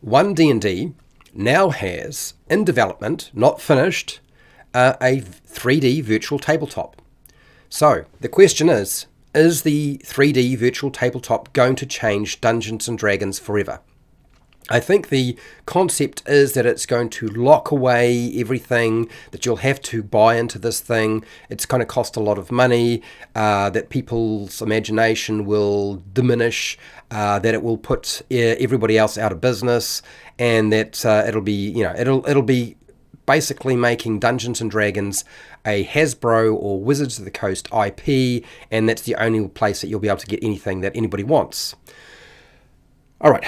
One D&D now has, in development, not finished, a 3D virtual tabletop. So the question is the 3D virtual tabletop going to change Dungeons and Dragons forever? I think the concept is that it's going to lock away everything, that you'll have to buy into this thing. It's going to cost a lot of money, that people's imagination will diminish, that it will put everybody else out of business, and that it'll be basically making Dungeons and Dragons a Hasbro or Wizards of the Coast IP, and that's the only place that you'll be able to get anything that anybody wants. All right.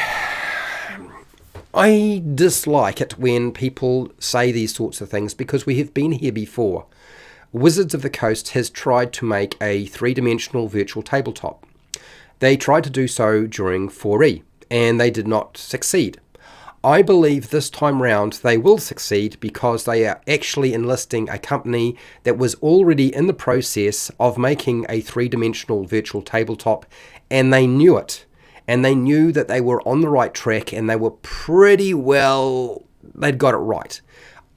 I dislike it when people say these sorts of things because we have been here before. Wizards of the Coast has tried to make a three-dimensional virtual tabletop. They tried to do so during 4E, and they did not succeed. I believe this time round they will succeed because they are actually enlisting a company that was already in the process of making a three-dimensional virtual tabletop, and they knew it. And they knew that they were on the right track, and they were pretty well, they'd got it right.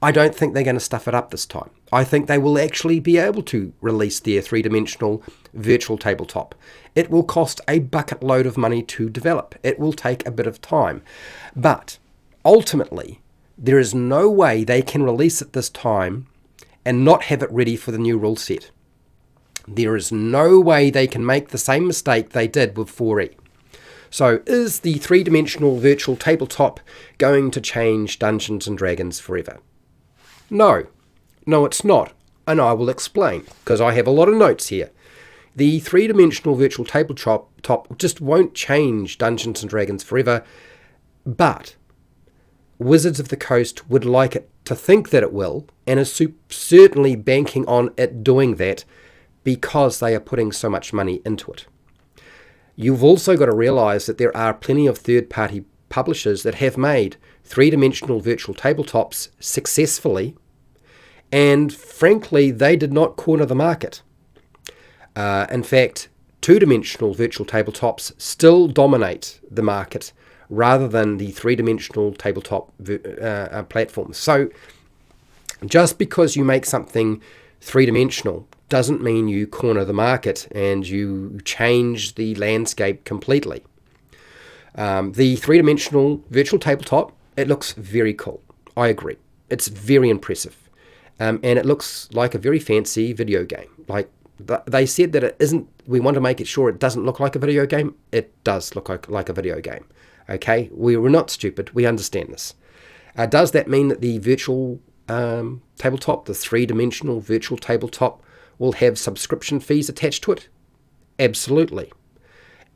I don't think they're going to stuff it up this time. I think they will actually be able to release their three-dimensional virtual tabletop. It will cost a bucket load of money to develop. It will take a bit of time. But ultimately, there is no way they can release it this time and not have it ready for the new rule set. There is no way they can make the same mistake they did with 4E. So is the three-dimensional virtual tabletop going to change Dungeons and Dragons forever? No. No, it's not. And I will explain, because I have a lot of notes here. The three-dimensional virtual tabletop just won't change Dungeons and Dragons forever, but Wizards of the Coast would like it to think that it will, and is certainly banking on it doing that because they are putting so much money into it. You've also got to realize that there are plenty of third-party publishers that have made three-dimensional virtual tabletops successfully, and frankly, they did not corner the market. In fact, two-dimensional virtual tabletops still dominate the market rather than the three-dimensional tabletop platforms. So just because you make something three-dimensional doesn't mean you corner the market and you change the landscape completely. The three-dimensional virtual tabletop, it looks very cool. I agree. It's very impressive. And it looks like a very fancy video game. Like they said that it isn't, we want to make it sure it doesn't look like a video game. It does look like a video game. Okay? We're not stupid. We understand this. Does that mean that the virtual tabletop, the three-dimensional virtual tabletop, will have subscription fees attached to it? Absolutely.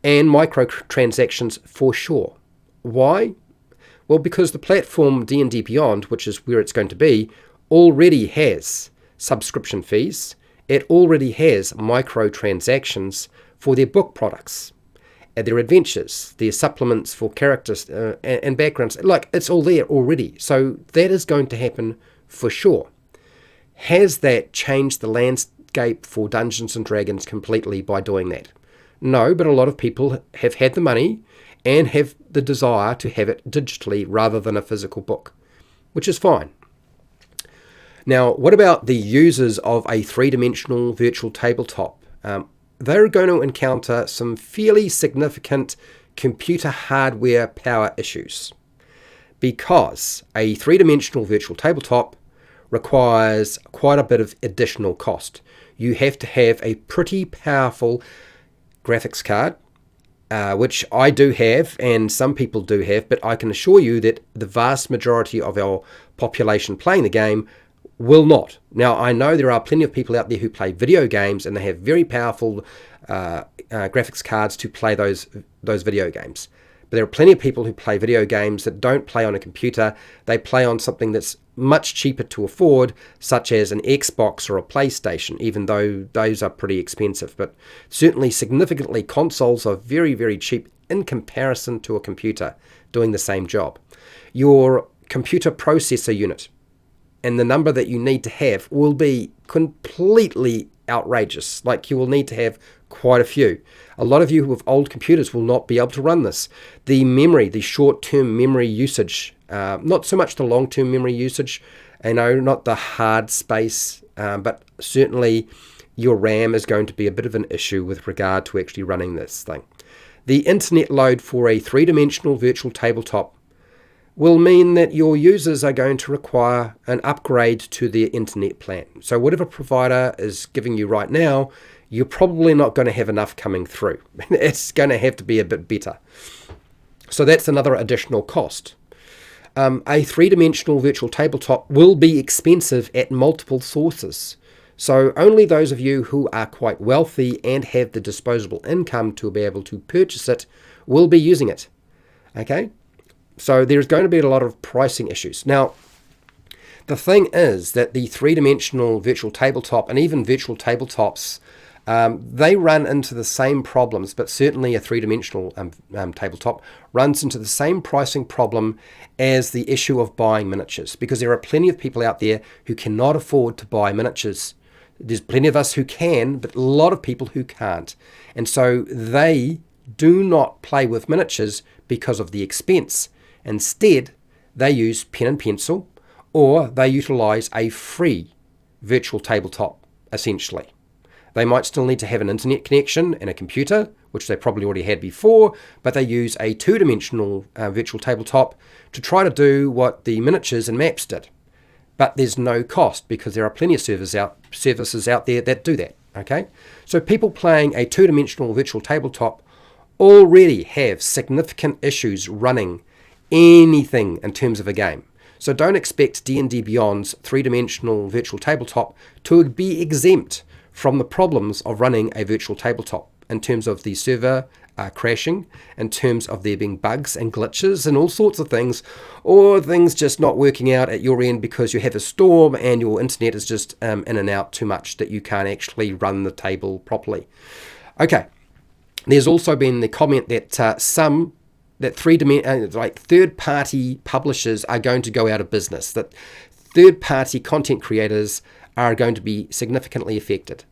And microtransactions for sure. Why? Well, because the platform D&D Beyond, which is where it's going to be, already has subscription fees. It already has microtransactions for their book products, and their adventures, their supplements for characters and backgrounds. Like, it's all there already. So that is going to happen for sure. Has that changed the landscape for Dungeons and Dragons completely by doing that? No, but a lot of people have had the money and have the desire to have it digitally rather than a physical book, which is fine. Now, what about the users of a three-dimensional virtual tabletop? They're going to encounter some fairly significant computer hardware power issues, because a three-dimensional virtual tabletop requires quite a bit of additional cost. You have to have a pretty powerful graphics card, which I do have and some people do have, but I can assure you that the vast majority of our population playing the game will not. Now, I know there are plenty of people out there who play video games and they have very powerful graphics cards to play those video games. But there are plenty of people who play video games that don't play on a computer. They play on something that's much cheaper to afford, such as an Xbox or a PlayStation, even though those are pretty expensive. But certainly, significantly, consoles are very, very cheap in comparison to a computer doing the same job. Your computer processor unit and the number that you need to have will be completely outrageous. Like, you will need to have quite a few. A lot of you who have old computers will not be able to run this. The memory, the short-term memory usage, not so much the long-term memory usage, not the hard space, but certainly your RAM is going to be a bit of an issue with regard to actually running this thing. The internet load for a three-dimensional virtual tabletop will mean that your users are going to require an upgrade to their internet plan. So whatever provider is giving you right now, you're probably not going to have enough coming through. It's going to have to be a bit better. So that's another additional cost. A three-dimensional virtual tabletop will be expensive at multiple sources. So only those of you who are quite wealthy and have the disposable income to be able to purchase it will be using it. Okay? So there's going to be a lot of pricing issues. Now, the thing is that the three-dimensional virtual tabletop and even virtual tabletops, they run into the same problems, but certainly a three-dimensional tabletop runs into the same pricing problem as the issue of buying miniatures, because there are plenty of people out there who cannot afford to buy miniatures. There's plenty of us who can, but a lot of people who can't. And so they do not play with miniatures because of the expense. Instead, they use pen and pencil, or they utilize a free virtual tabletop, essentially. They might still need to have an internet connection and a computer, which they probably already had before, but they use a two-dimensional virtual tabletop to try to do what the miniatures and maps did. But there's no cost, because there are plenty of services out there that do that. Okay, so people playing a two-dimensional virtual tabletop already have significant issues running anything in terms of a game. So don't expect D&D Beyond's three-dimensional virtual tabletop to be exempt from the problems of running a virtual tabletop in terms of the server crashing, in terms of there being bugs and glitches and all sorts of things, or things just not working out at your end because you have a storm and your internet is just in and out too much that you can't actually run the table properly. Okay, there's also been the comment that third-party publishers are going to go out of business, that third-party content creators are going to be significantly affected.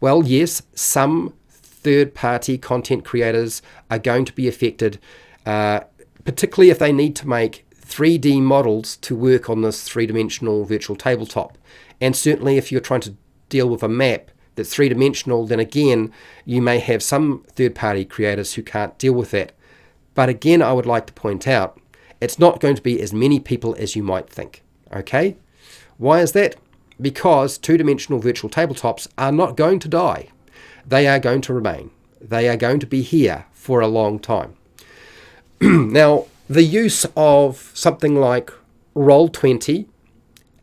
Well, yes, some third-party content creators are going to be affected, particularly if they need to make 3D models to work on this three-dimensional virtual tabletop. And certainly if you're trying to deal with a map that's three-dimensional, then again, you may have some third-party creators who can't deal with that. But again, I would like to point out, it's not going to be as many people as you might think. Okay? Why is that? Because two-dimensional virtual tabletops are not going to die. They are going to remain. They are going to be here for a long time. Now, the use of something like Roll20,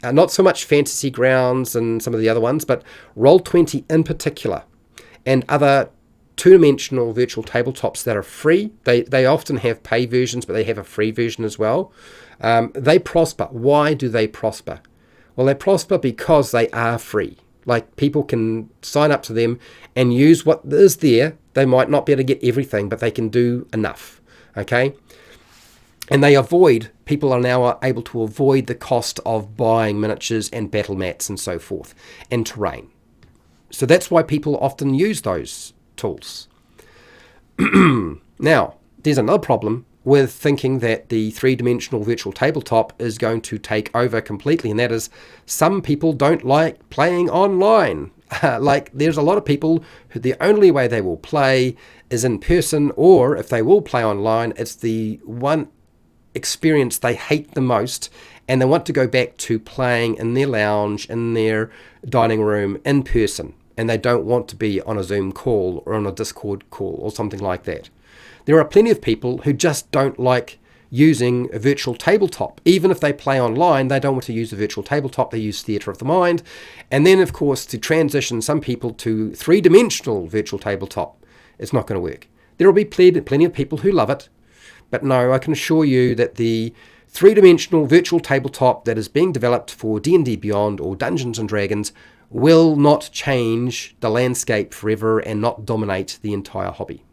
not so much Fantasy Grounds and some of the other ones, but Roll20 in particular, and other two-dimensional virtual tabletops that are free. They often have pay versions, but they have a free version as well. They prosper. Why do they prosper? Well, they prosper because they are free. Like, people can sign up to them and use what is there. They might not be able to get everything, but they can do enough. Okay? And people are now able to avoid the cost of buying miniatures and battle mats and so forth, and terrain. So that's why people often use those tools. Now, there's another problem with thinking that the three-dimensional virtual tabletop is going to take over completely, and that is some people don't like playing online. Like, there's a lot of people who the only way they will play is in person, or if they will play online, it's the one experience they hate the most, and they want to go back to playing in their lounge, in their dining room, in person, and they don't want to be on a Zoom call or on a Discord call or something like that. There are plenty of people who just don't like using a virtual tabletop. Even if they play online, they don't want to use a virtual tabletop. They use theatre of the mind. And then, of course, to transition some people to three-dimensional virtual tabletop, it's not going to work. There will be plenty of people who love it. But no, I can assure you that the three-dimensional virtual tabletop that is being developed for D&D Beyond or Dungeons & Dragons will not change the landscape forever and not dominate the entire hobby.